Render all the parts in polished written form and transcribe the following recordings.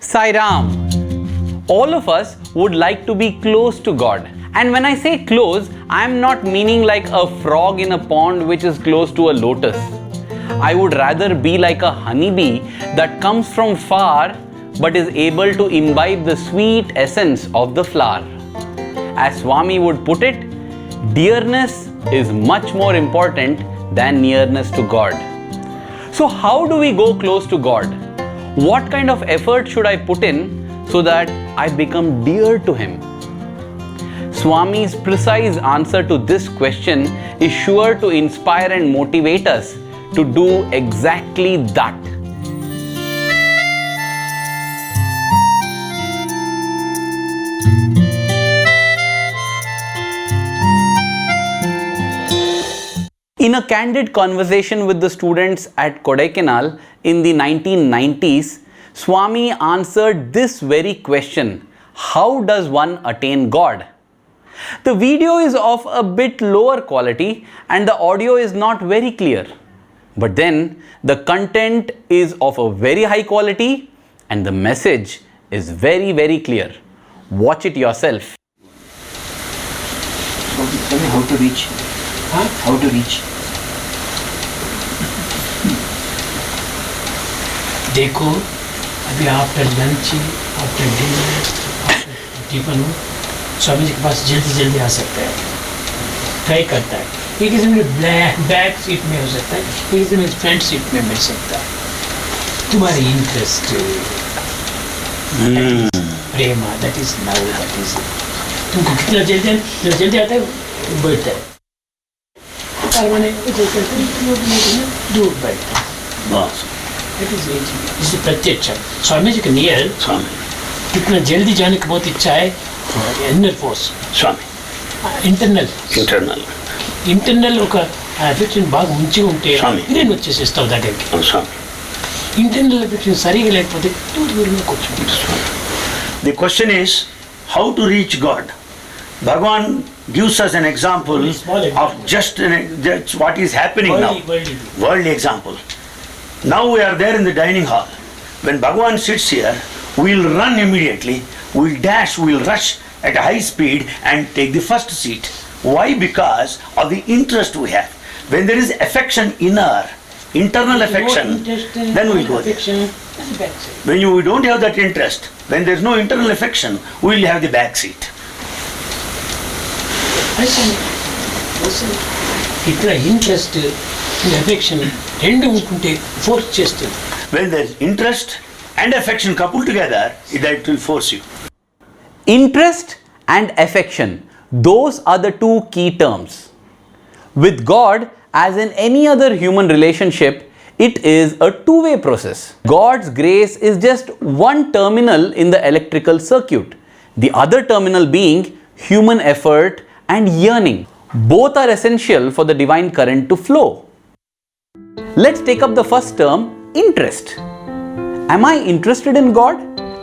Sai Ram. All of us would like to be close to God. And when I say close, I am not meaning like a frog in a pond which is close to a lotus. I would rather be like a honeybee that comes from far but is able to imbibe the sweet essence of the flower. As Swami would put it, dearness is much more important than nearness to God. So how do we go close to God? What kind of effort should I put in so that I become dear to Him? Swami's precise answer to this question is sure to inspire and motivate us to do exactly that. In a candid conversation with the students at Kodaikanal in the 1990s, Swami answered this very question: how does one attain God? The video is of a bit lower quality and the audio is not very clear. But then the content is of a very high quality and the message is very, very clear. Watch it yourself. Tell me how to reach. How to reach. देखो अभी after lunch after dinner after tiffin हो स्वामी जी के पास जल्दी जल्दी आ सकता है, try करता है। ये किसी में बैक सीट में हो सकता है, ये किसी में फ्रंट सीट में मिल सकता है। तुम्हारी interest Prema that is now that is तुमको कितना जल्दी आता है बढ़ता है और मैंने दूर बैठता बस इट इज इज प्रत्यक्ष स्वामी जी के नियर स्वामी कितना जल्दी जाने की बहुत इच्छा है। इनर फोर्स स्वामी ఇంటర్నల్ ఇంటర్నల్ ఒక ఎఫెక్షన్ బాగా మంచిగా ఉంటే ఇదేం వచ్చేసేస్తావు దగ్గరికి. స్వామి ఇంటర్నల్ ఎఫెక్షన్ సరిగా లేకపోతే దూరంగా కూర్చుంటావు. The question is how to reach God. Bhagavan gives us an example of just what is happening now. Worldly example. Now we are there in the dining hall. When Bhagavan sits here, we will run immediately, we will dash, we will rush at a high speed and take the first seat. Why? Because of the interest we have. When there is affection inner, internal affection, then we go there. When we don't have that interest, when there is no internal affection, we will have the back seat. ఇట్లా interest affection రెండు ఉంటుంటే force చేస్తుంది. When there is interest and affection coupled together, that will force you. Interest and affection, those are the two key terms. With God, as in any other human relationship, it is a two-way process. God's grace is just one terminal in the electrical circuit, the other terminal being human effort and yearning. Both are essential for the divine current to flow. Let's take up the first term, interest. Am I interested in God?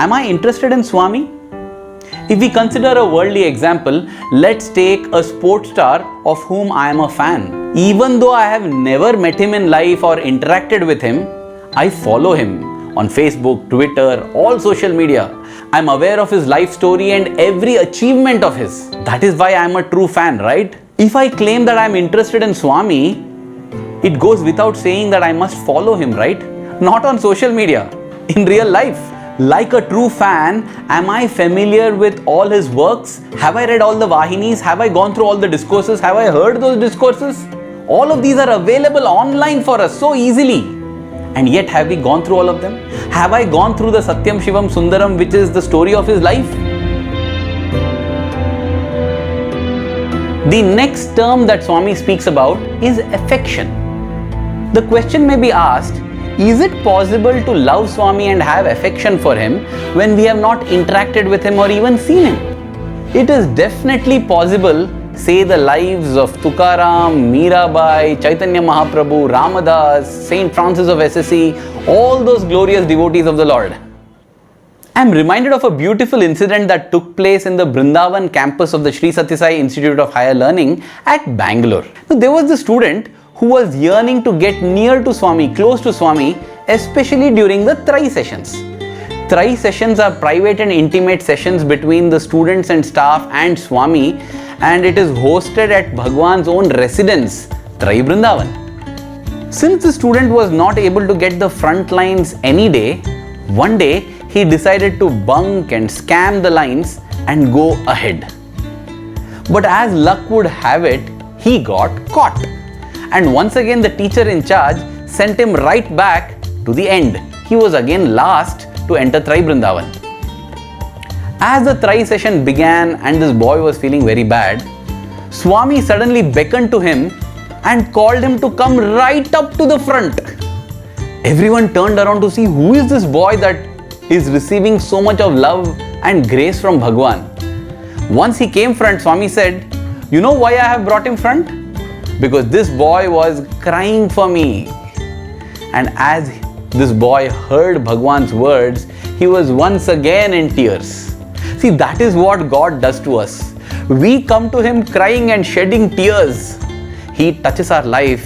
Am I interested in Swami? If we consider a worldly example, let's take a sports star of whom I am a fan. Even though I have never met him in life or interacted with him, I follow him on Facebook, Twitter, all social media. I am aware of his life story and every achievement of his. That is why I am a true fan, right? If I claim that I am interested in Swami, it goes without saying that I must follow him, right? Not on social media, in real life. Like a true fan, am I familiar with all his works? Have I read all the Vahinis? Have I gone through all the discourses? Have I heard those discourses? All of these are available online for us so easily. And yet, have we gone through all of them? Have I gone through the Satyam Shivam Sundaram, which is the story of his life? The next term that Swami speaks about is affection. The question may be asked, is it possible to love Swami and have affection for him when we have not interacted with him or even seen him? It is definitely possible. Say the lives of Tukaram, Mirabai, Chaitanya Mahaprabhu, Ramadas, Saint Francis of Assisi, all those glorious devotees of the Lord. I am reminded of a beautiful incident that took place in the Brindavan campus of the Sri Sathya Sai Institute of Higher Learning at Bangalore. Now, there was a student who was yearning to get near to Swami, close to Swami, especially during the Trai sessions. Trai sessions are private and intimate sessions between the students and staff and Swami, and it is hosted at Bhagwan's own residence, Trai Vrindavan. Since the student was not able to get the front lines any day, one day he decided to bunk and scam the lines and go ahead. But as luck would have it, he got caught. And once again the teacher in charge sent him right back to the end. He was again last to enter Trai Vrindavan. As the Trai session began and this boy was feeling very bad, Swami suddenly beckoned to him and called him to come right up to the front. Everyone turned around to see who is this boy that is receiving so much of love and grace from Bhagwan. Once he came front, Swami said, "You know why I have brought him front? Because this boy was crying for me." And as this boy heard Bhagwan's words, he was once again in tears. See, that is what God does to us. We come to Him crying and shedding tears. He touches our life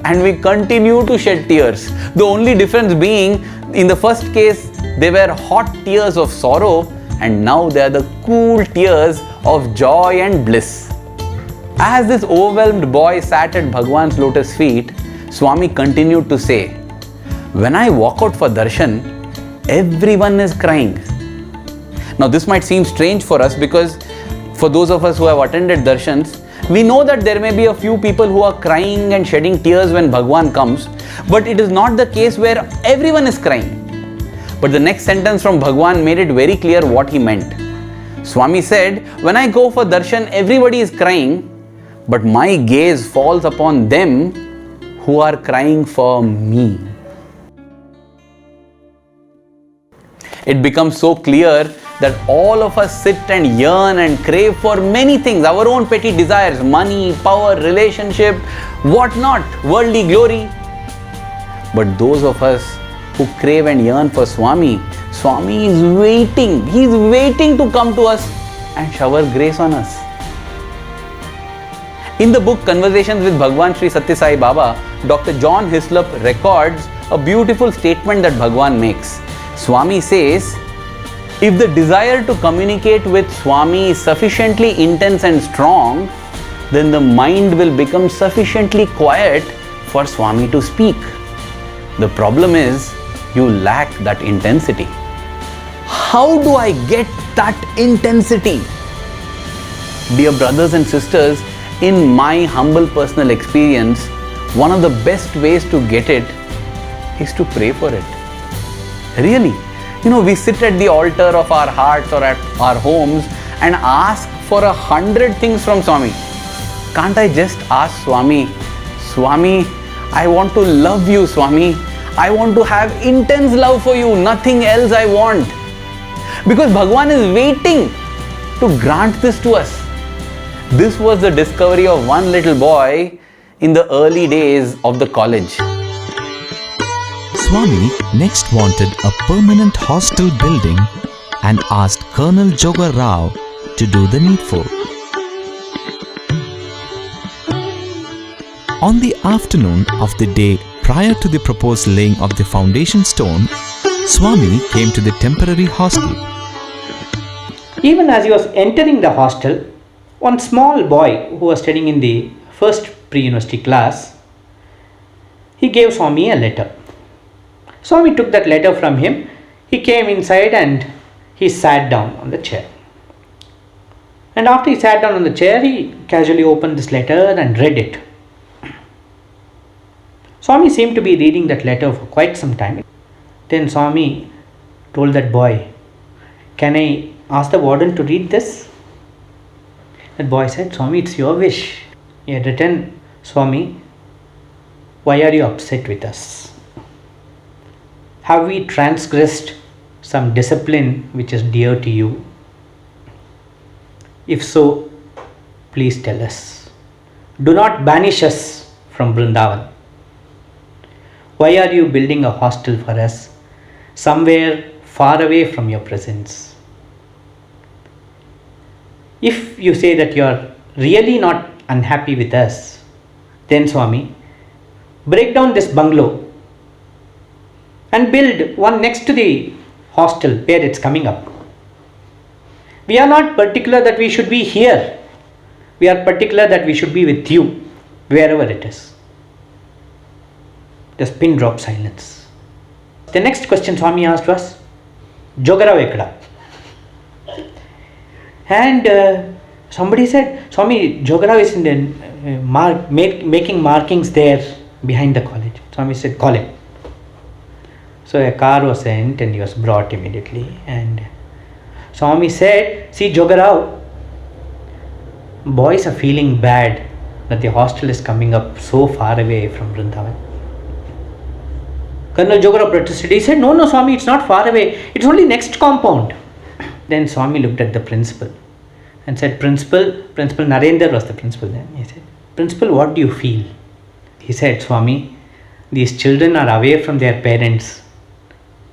and we continue to shed tears. The only difference being, in the first case, they were hot tears of sorrow, and now they are the cool tears of joy and bliss. As this overwhelmed boy sat at Bhagwan's lotus feet, Swami continued to say, "When I walk out for darshan, everyone is crying." Now this might seem strange for us, because for those of us who have attended darshans, we know that there may be a few people who are crying and shedding tears when Bhagwan comes, but it is not the case where everyone is crying. But the next sentence from Bhagwan made it very clear what he meant. Swami said, "When I go for darshan, everybody is crying, but my gaze falls upon them who are crying for me." It becomes so clear that all of us sit and yearn and crave for many things, our own petty desires, money, power, relationship, whatnot, worldly glory. But those of us who crave and yearn for Swami, Swami is waiting. He is waiting to come to us and shower grace on us. In the book Conversations with Bhagwan Sri Sathya Sai Baba, Dr. John Hislop records a beautiful statement that Bhagwan makes. Swami says, "If the desire to communicate with Swami is sufficiently intense and strong, then the mind will become sufficiently quiet for Swami to speak. The problem is, you lack that intensity." How do I get that intensity? Dear brothers and sisters, in my humble personal experience, one of the best ways to get it is to pray for it. Really, we sit at the altar of our hearts or at our homes and ask for 100 things from Swami. Can't I just ask Swami, "Swami, I want to love you, Swami. I want to have intense love for you, nothing else I want." Because Bhagwan is waiting to grant this to us. This was the discovery of one little boy in the early days of the college. Swami next wanted a permanent hostel building and asked Colonel Joga Rao to do the needful. On the afternoon of the day prior to the proposed laying of the foundation stone, Swami came to the temporary hostel. Even as he was entering the hostel, one small boy who was studying in the first pre-university class, he gave Swami a letter. Swami took that letter from him. He came inside and he sat down on the chair. And after he sat down on the chair, he casually opened this letter and read it. Swami seemed to be reading that letter for quite some time. Then Swami told that boy, "Can I ask the warden to read this?" That boy said, "Swami, it's your wish." He had written, "Swami, why are you upset with us? Have we transgressed some discipline which is dear to you? If so, please tell us. Do not banish us from Vrindavan. Why are you building a hostel for us somewhere far away from your presence? If you say that you are really not unhappy with us, then Swami, break down this bungalow and build one next to the hostel where it's coming up. We are not particular that we should be here. We are particular that we should be with you, wherever it is. Just pin drop silence. The next question Swami asked was, Jogarao ekada? And somebody said, Swami, Jogarao is in the making markings there behind the college. Swami said, call him. So a car was sent and he was brought immediately. And Swami said, see Jogarao, boys are feeling bad that the hostel is coming up so far away from Vrindavan. Colonel Jogarao protested. He said, no, Swami, it's not far away. It's only next compound. Then Swami looked at the principal and said, Principal Narendra was the principal then. He said, Principal, what do you feel? He said, Swami, these children are away from their parents.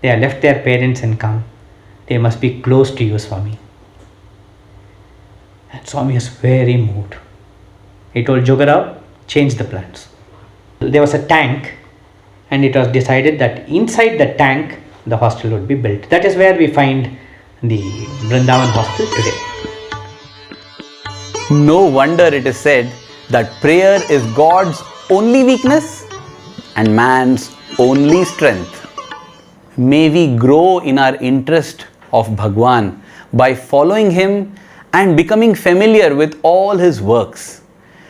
They have left their parents and come. They must be close to you, Swami. And Swami was very moved. He told Jogarao, change the plans. There was a tank, and it was decided that inside the tank the hostel would be built. That is where we find the Vrindavan hostel today. No wonder it is said that prayer is God's only weakness and man's only strength. May we grow in our interest of Bhagwan by following him and becoming familiar with all his works.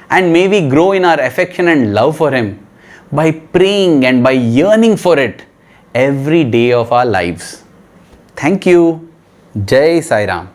And may we grow in our affection and love for him by praying and by yearning for it every day of our lives. Thank you. Jai Sai Ram.